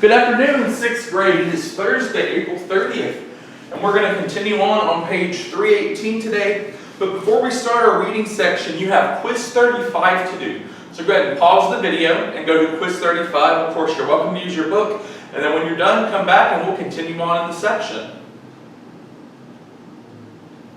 Good afternoon, 6th grade. It is Thursday, April 30th, and we're going to continue on page 318 today. But before we start our reading section, you have quiz 35 to do. So go ahead and pause the video and go to quiz 35. Of course, you're welcome to use your book, and then when you're done, come back and we'll continue on in the section.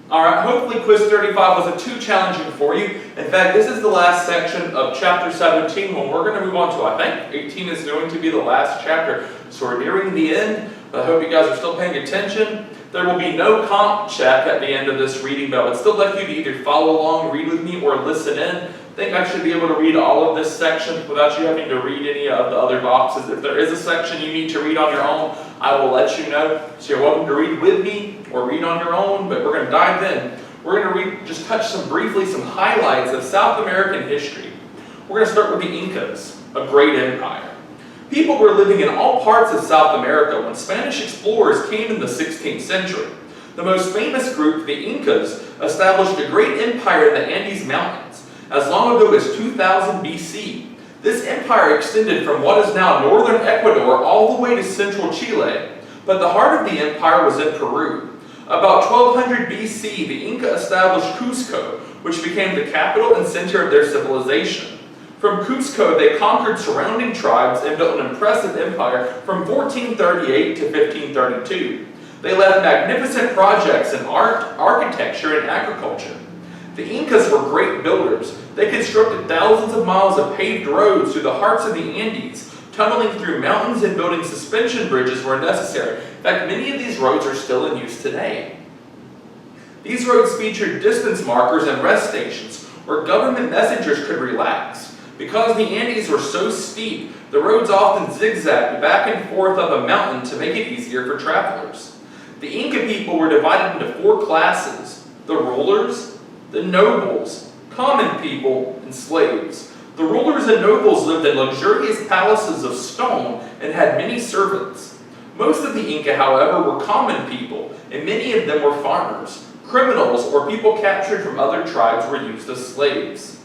Alright, hopefully quiz 35 wasn't too challenging for you. In fact, this is the last section of chapter 17 when we're going to move on to, I think, 18 is going to be the last chapter. So we're nearing the end. I hope you guys are still paying attention. There will be no comp check at the end of this reading, but I would still like you to either follow along, read with me, or listen in. I think I should be able to read all of this section without you having to read any of the other boxes. If there is a section you need to read on your own, I will let you know. So you're welcome to read with me or read on your own, but we're going to dive in. We're going to touch some highlights of South American history. We're going to start with the Incas, a great empire. People were living in all parts of South America when Spanish explorers came in the 16th century. The most famous group, the Incas, established a great empire in the Andes Mountains as long ago as 2000 BC. This empire extended from what is now northern Ecuador all the way to central Chile, but the heart of the empire was in Peru. About 1200 BC, the Inca established Cusco, which became the capital and center of their civilization. From Cusco, they conquered surrounding tribes and built an impressive empire from 1438 to 1532. They left magnificent projects in art, architecture, and agriculture. The Incas were great builders. They constructed thousands of miles of paved roads through the hearts of the Andes, tunneling through mountains and building suspension bridges where necessary. In fact, many of these roads are still in use today. These roads featured distance markers and rest stations where government messengers could relax. Because the Andes were so steep, the roads often zigzagged back and forth up a mountain to make it easier for travelers. The Inca people were divided into four classes: the rulers, the nobles, common people, and slaves. The rulers and nobles lived in luxurious palaces of stone and had many servants. Most of the Inca, however, were common people, and many of them were farmers. Criminals or people captured from other tribes were used as slaves.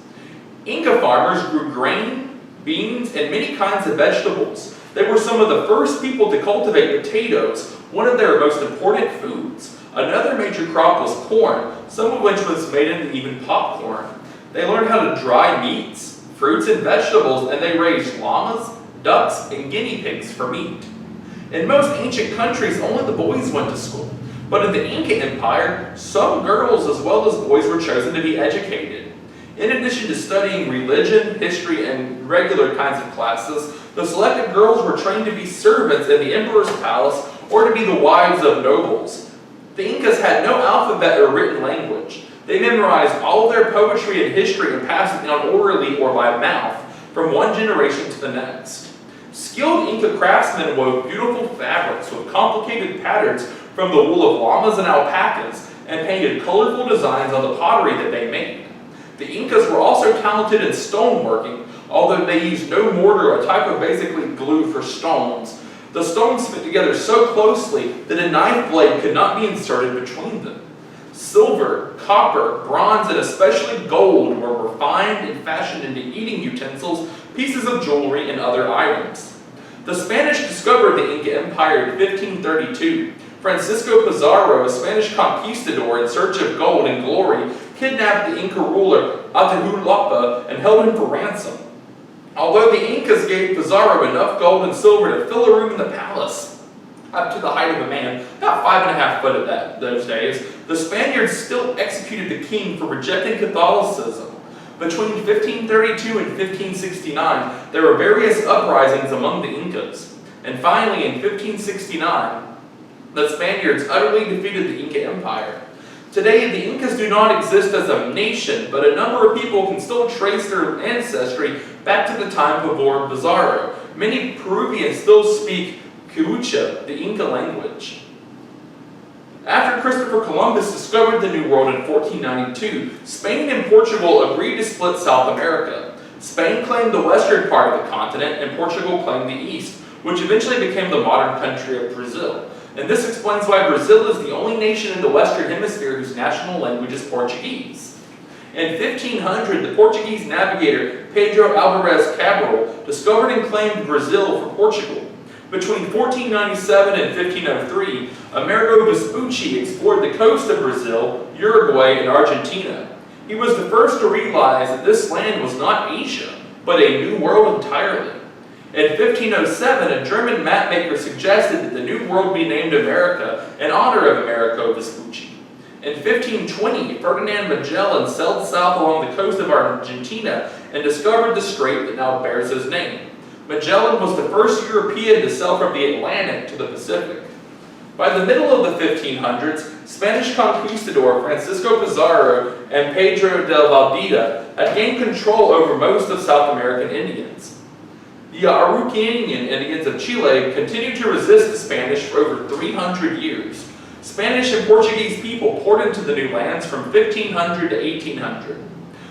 Inca farmers grew grain, beans, and many kinds of vegetables. They were some of the first people to cultivate potatoes, one of their most important foods. Another major crop was corn, some of which was made into even popcorn. They learned how to dry meats, fruits, and vegetables, and they raised llamas, ducks, and guinea pigs for meat. In most ancient countries, only the boys went to school. But in the Inca Empire, some girls as well as boys were chosen to be educated. In addition to studying religion, history, and regular kinds of classes, the selected girls were trained to be servants in the emperor's palace or to be the wives of nobles. The Incas had no alphabet or written language. They memorized all of their poetry and history and passed it down orally or by mouth from one generation to the next. Skilled Inca craftsmen wove beautiful fabrics with complicated patterns from the wool of llamas and alpacas and painted colorful designs on the pottery that they made. The Incas were also talented in stoneworking, although they used no mortar, a type of basically glue for stones. The stones fit together so closely that a knife blade could not be inserted between them. Silver, copper, bronze, and especially gold were refined and fashioned into eating utensils, pieces of jewelry, and other items. The Spanish discovered the Inca Empire in 1532. Francisco Pizarro, a Spanish conquistador in search of gold and glory, kidnapped the Inca ruler Atahualpa and held him for ransom. Although the Incas gave Pizarro enough gold and silver to fill a room in the palace, up to the height of a man, about 5.5 foot at those days, the Spaniards still executed the king for rejecting Catholicism. Between 1532 and 1569, there were various uprisings among the Incas. And finally, in 1569, the Spaniards utterly defeated the Inca Empire. Today, the Incas do not exist as a nation, but a number of people can still trace their ancestry back to the time before Pizarro. Many Peruvians still speak Quechua, the Inca language. After Christopher Columbus discovered the New World in 1492, Spain and Portugal agreed to split South America. Spain claimed the western part of the continent, and Portugal claimed the east, which eventually became the modern country of Brazil. And this explains why Brazil is the only nation in the Western Hemisphere whose national language is Portuguese. In 1500, the Portuguese navigator Pedro Álvares Cabral discovered and claimed Brazil for Portugal. Between 1497 and 1503, Amerigo Vespucci explored the coast of Brazil, Uruguay, and Argentina. He was the first to realize that this land was not Asia, but a new world entirely. In 1507, a German mapmaker suggested that the New World be named America in honor of Amerigo Vespucci. In 1520, Ferdinand Magellan sailed south along the coast of Argentina and discovered the strait that now bears his name. Magellan was the first European to sail from the Atlantic to the Pacific. By the middle of the 1500s, Spanish conquistador Francisco Pizarro and Pedro de Valdivia had gained control over most of South American Indians. The Araucanian Indians of Chile continued to resist the Spanish for over 300 years. Spanish and Portuguese people poured into the new lands from 1500 to 1800.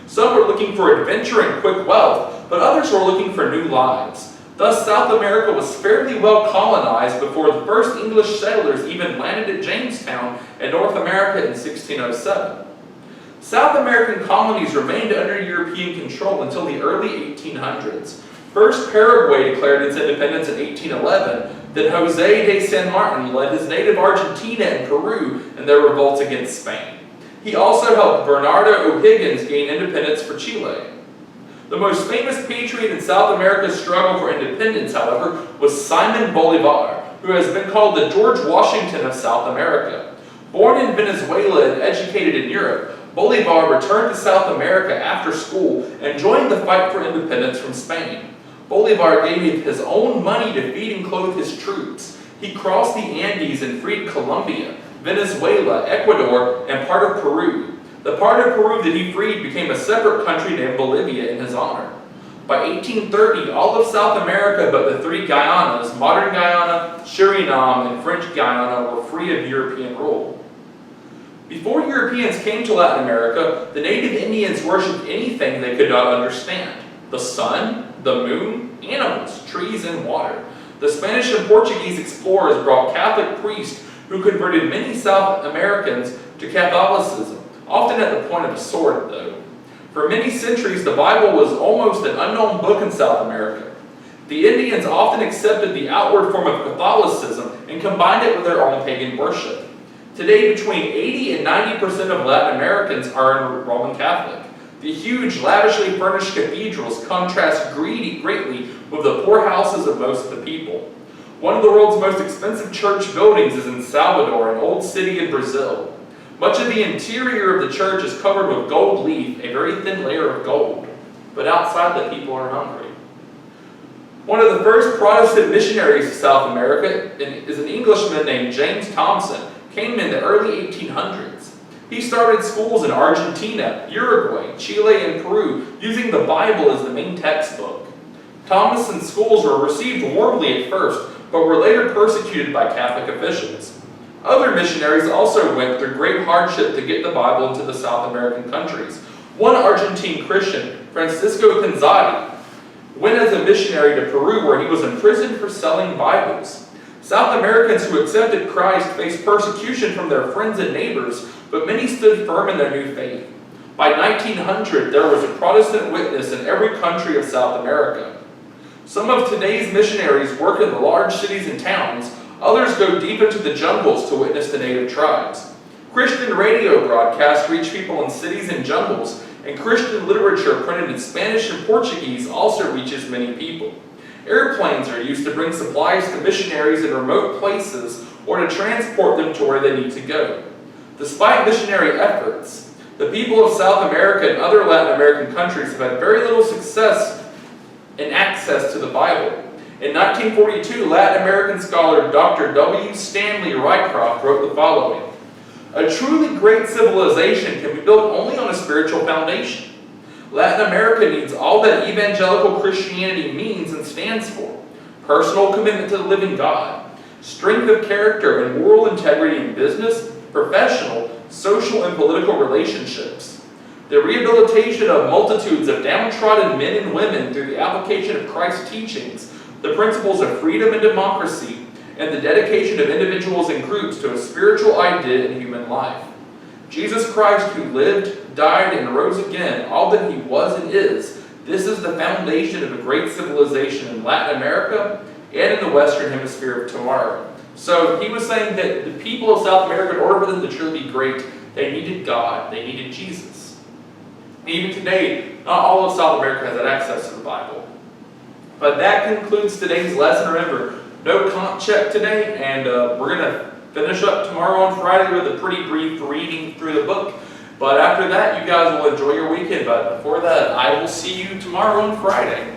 Some were looking for adventure and quick wealth, but others were looking for new lives. Thus, South America was fairly well colonized before the first English settlers even landed at Jamestown in North America in 1607. South American colonies remained under European control until the early 1800s. First, Paraguay declared its independence in 1811, then José de San Martin led his native Argentina and Peru in their revolts against Spain. He also helped Bernardo O'Higgins gain independence for Chile. The most famous patriot in South America's struggle for independence, however, was Simon Bolivar, who has been called the George Washington of South America. Born in Venezuela and educated in Europe, Bolivar returned to South America after school and joined the fight for independence from Spain. Bolivar gave his own money to feed and clothe his troops. He crossed the Andes and freed Colombia, Venezuela, Ecuador, and part of Peru. The part of Peru that he freed became a separate country named Bolivia in his honor. By 1830, all of South America but the three Guyanas, modern Guyana, Suriname, and French Guiana, were free of European rule. Before Europeans came to Latin America, the native Indians worshipped anything they could not understand: the sun, the moon, animals, trees, and water. The Spanish and Portuguese explorers brought Catholic priests who converted many South Americans to Catholicism, often at the point of a sword, though. For many centuries, the Bible was almost an unknown book in South America. The Indians often accepted the outward form of Catholicism and combined it with their own pagan worship. Today, between 80 and 90% of Latin Americans are Roman Catholic. The huge, lavishly furnished cathedrals contrast greatly with the poor houses of most of the people. One of the world's most expensive church buildings is in Salvador, an old city in Brazil. Much of the interior of the church is covered with gold leaf, a very thin layer of gold. But outside, the people are hungry. One of the first Protestant missionaries to South America is an Englishman named James Thompson, came in the early 1800s. He started schools in Argentina, Uruguay, Chile, and Peru, using the Bible as the main textbook. Thompson's schools were received warmly at first, but were later persecuted by Catholic officials. Other missionaries also went through great hardship to get the Bible into the South American countries. One Argentine Christian, Francisco Canzati, went as a missionary to Peru, where he was imprisoned for selling Bibles. South Americans who accepted Christ faced persecution from their friends and neighbors, but many stood firm in their new faith. By 1900, there was a Protestant witness in every country of South America. Some of today's missionaries work in the large cities and towns. Others go deep into the jungles to witness the native tribes. Christian radio broadcasts reach people in cities and jungles, and Christian literature printed in Spanish and Portuguese also reaches many people. Airplanes are used to bring supplies to missionaries in remote places or to transport them to where they need to go. Despite missionary efforts, the people of South America and other Latin American countries have had very little success in access to the Bible. In 1942, Latin American scholar Dr. W. Stanley Rycroft wrote the following: "A truly great civilization can be built only on a spiritual foundation. Latin America needs all that evangelical Christianity means and stands for: personal commitment to the living God, strength of character and moral integrity in business, professional, social, and political relationships, the rehabilitation of multitudes of downtrodden men and women through the application of Christ's teachings, the principles of freedom and democracy, and the dedication of individuals and groups to a spiritual idea in human life. Jesus Christ, who lived, died, and rose again, all that he was and is, this is the foundation of a great civilization in Latin America and in the Western Hemisphere of tomorrow. So he was saying that the people of South America, in order for them to truly be great, they needed God, they needed Jesus. Even today, not all of South America has that access to the Bible. But that concludes today's lesson. Remember, no comp check today, and we're going to finish up tomorrow on Friday with a pretty brief reading through the book. But after that, you guys will enjoy your weekend. But before that, I will see you tomorrow on Friday.